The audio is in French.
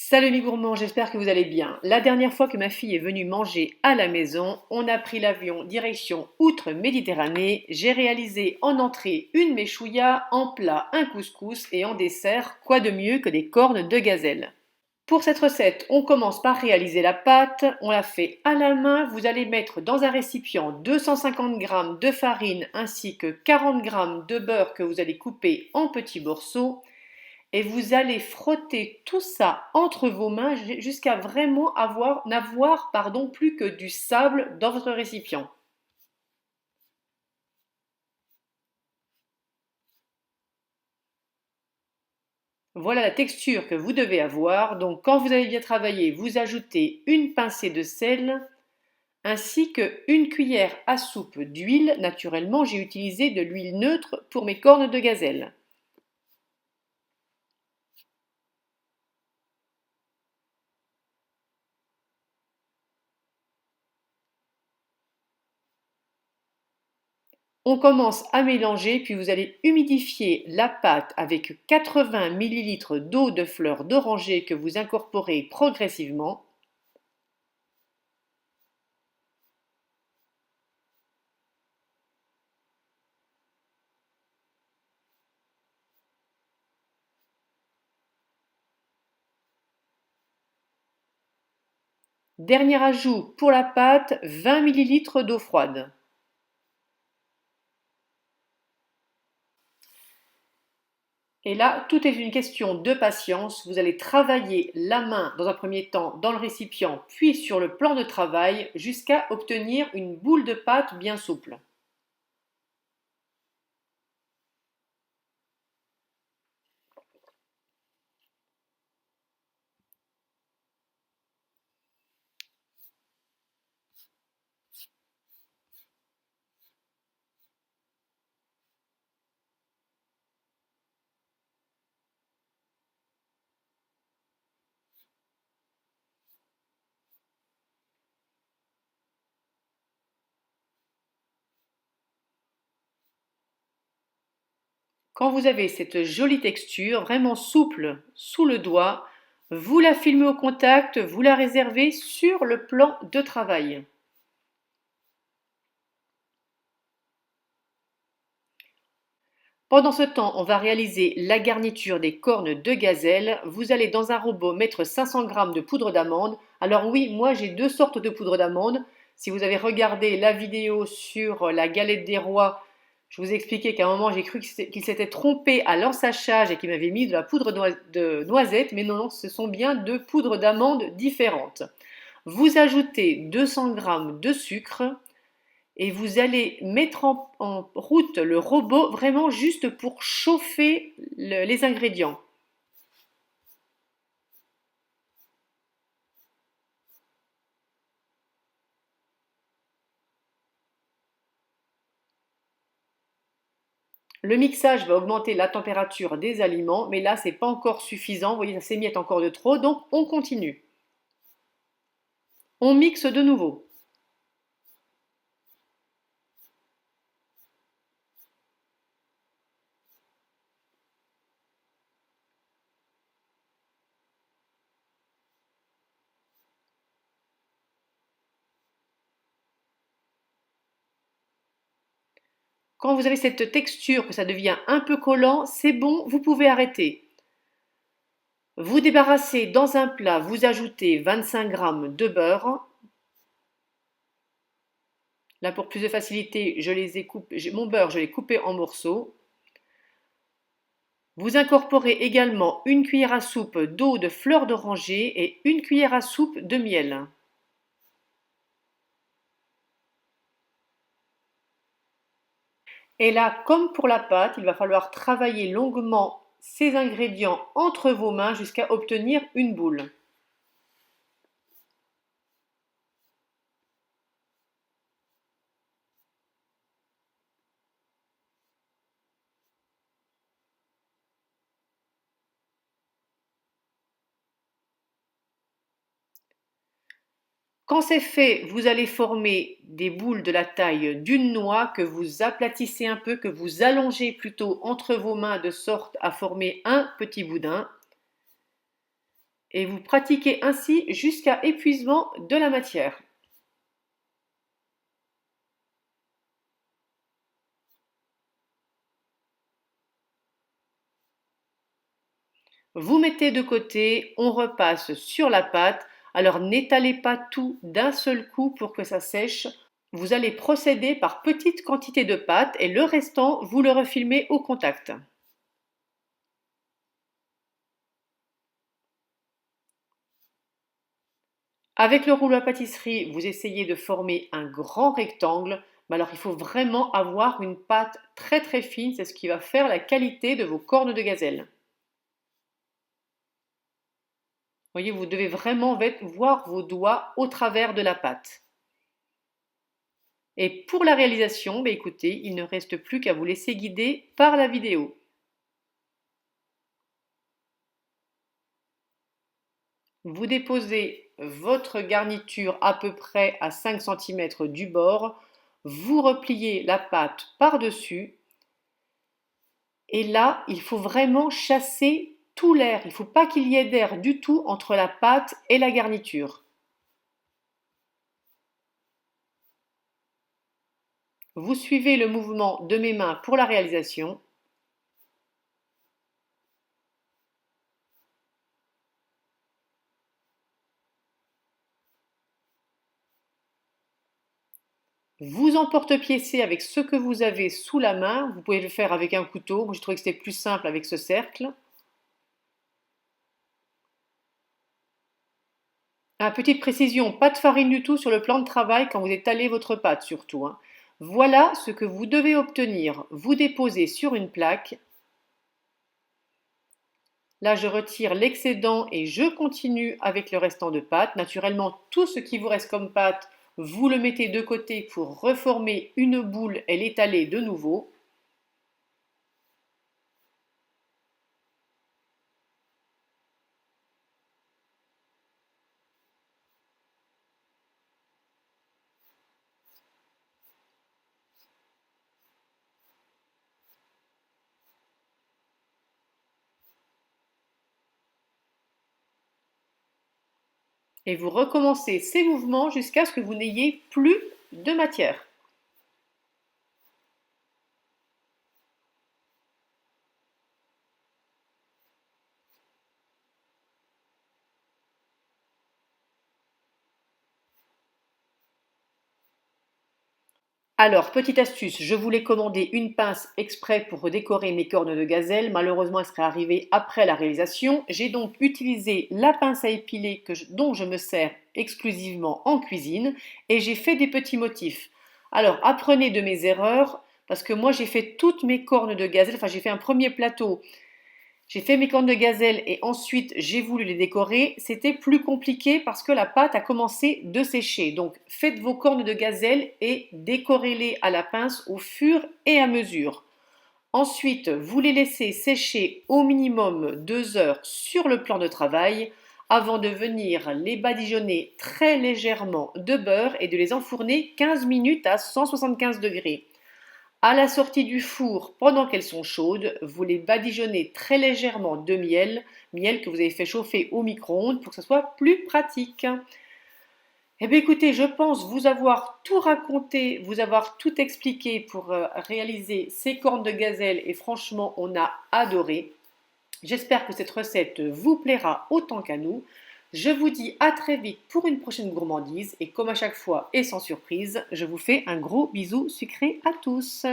Salut mes gourmands, j'espère que vous allez bien. La dernière fois que ma fille est venue manger à la maison, on a pris l'avion direction Outre-Méditerranée. J'ai réalisé en entrée une méchouilla, en plat un couscous et en dessert, quoi de mieux que des cornes de gazelle. Pour cette recette, on commence par réaliser la pâte, on la fait à la main, vous allez mettre dans un récipient 250 g de farine ainsi que 40 g de beurre que vous allez couper en petits morceaux et vous allez frotter tout ça entre vos mains jusqu'à vraiment n'avoir plus que du sable dans votre récipient. Voilà la texture que vous devez avoir. Donc quand vous avez bien travaillé, vous ajoutez une pincée de sel ainsi qu'une cuillère à soupe d'huile. Naturellement, j'ai utilisé de l'huile neutre pour mes cornes de gazelle. On commence à mélanger, puis vous allez humidifier la pâte avec 80 ml d'eau de fleur d'oranger que vous incorporez progressivement. Dernier ajout pour la pâte, 20 ml d'eau froide. Et là, tout est une question de patience. Vous allez travailler la main dans un premier temps dans le récipient, puis sur le plan de travail jusqu'à obtenir une boule de pâte bien souple. Quand vous avez cette jolie texture, vraiment souple sous le doigt, vous la filmez au contact, vous la réservez sur le plan de travail. Pendant ce temps, on va réaliser la garniture des cornes de gazelle. Vous allez dans un robot mettre 500 g de poudre d'amande. Alors oui, moi j'ai deux sortes de poudre d'amande. Si vous avez regardé la vidéo sur la galette des rois, je vous ai expliqué qu'à un moment j'ai cru qu'il s'était trompé à l'ensachage et qu'il m'avait mis de la poudre de noisette. Mais non, non, ce sont bien deux poudres d'amande différentes. Vous ajoutez 200 g de sucre et vous allez mettre en route le robot vraiment juste pour chauffer les ingrédients. Le mixage va augmenter la température des aliments, mais là, c'est pas encore suffisant. Vous voyez, ça s'émiette encore de trop, donc on continue. On mixe de nouveau. Quand vous avez cette texture, que ça devient un peu collant, c'est bon, vous pouvez arrêter. Vous débarrassez dans un plat, vous ajoutez 25 g de beurre. Là, pour plus de facilité, mon beurre, je l'ai coupé en morceaux. Vous incorporez également une cuillère à soupe d'eau de fleur d'oranger et une cuillère à soupe de miel. Et là, comme pour la pâte, il va falloir travailler longuement ces ingrédients entre vos mains jusqu'à obtenir une boule. Quand c'est fait, vous allez former des boules de la taille d'une noix que vous aplatissez un peu, que vous allongez plutôt entre vos mains de sorte à former un petit boudin. et vous pratiquez ainsi jusqu'à épuisement de la matière. Vous mettez de côté, on repasse sur la pâte. Alors n'étalez pas tout d'un seul coup pour que ça sèche. Vous allez procéder par petites quantités de pâte et le restant, vous le refilmez au contact. Avec le rouleau à pâtisserie, vous essayez de former un grand rectangle, mais alors il faut vraiment avoir une pâte très très fine, c'est ce qui va faire la qualité de vos cornes de gazelle. Voyez, vous devez vraiment voir vos doigts au travers de la pâte. Et pour la réalisation, écoutez, il ne reste plus qu'à vous laisser guider par la vidéo. Vous déposez votre garniture à peu près à 5 cm du bord, vous repliez la pâte par-dessus et là, il faut vraiment chasser tout l'air. Il ne faut pas qu'il y ait d'air du tout entre la pâte et la garniture. Vous suivez le mouvement de mes mains pour la réalisation. Vous emporte-piécez avec ce que vous avez sous la main. Vous pouvez le faire avec un couteau. Moi, j'ai trouvé que c'était plus simple avec ce cercle. Ah, petite précision, pas de farine du tout sur le plan de travail quand vous étalez votre pâte surtout, hein. Voilà ce que vous devez obtenir. Vous déposez sur une plaque. Là, je retire l'excédent et je continue avec le restant de pâte. Naturellement, tout ce qui vous reste comme pâte, vous le mettez de côté pour reformer une boule et l'étaler de nouveau. Et vous recommencez ces mouvements jusqu'à ce que vous n'ayez plus de matière. Alors, petite astuce, je voulais commander une pince exprès pour décorer mes cornes de gazelle. Malheureusement, elle serait arrivée après la réalisation. J'ai donc utilisé la pince à épiler dont je me sers exclusivement en cuisine et j'ai fait des petits motifs. Alors, apprenez de mes erreurs parce que moi, j'ai fait toutes mes cornes de gazelle. Enfin, j'ai fait un premier plateau. J'ai fait mes cornes de gazelle et ensuite j'ai voulu les décorer. C'était plus compliqué parce que la pâte a commencé de sécher. Donc faites vos cornes de gazelle et décorez-les à la pince au fur et à mesure. Ensuite, vous les laissez sécher au minimum 2 heures sur le plan de travail avant de venir les badigeonner très légèrement de beurre et de les enfourner 15 minutes à 175 degrés. À la sortie du four, pendant qu'elles sont chaudes, vous les badigeonnez très légèrement de miel, miel que vous avez fait chauffer au micro-ondes pour que ce soit plus pratique. Eh bien écoutez, je pense vous avoir tout raconté, vous avoir tout expliqué pour réaliser ces cornes de gazelle et franchement, on a adoré. J'espère que cette recette vous plaira autant qu'à nous. Je vous dis à très vite pour une prochaine gourmandise et comme à chaque fois et sans surprise, je vous fais un gros bisou sucré à tous.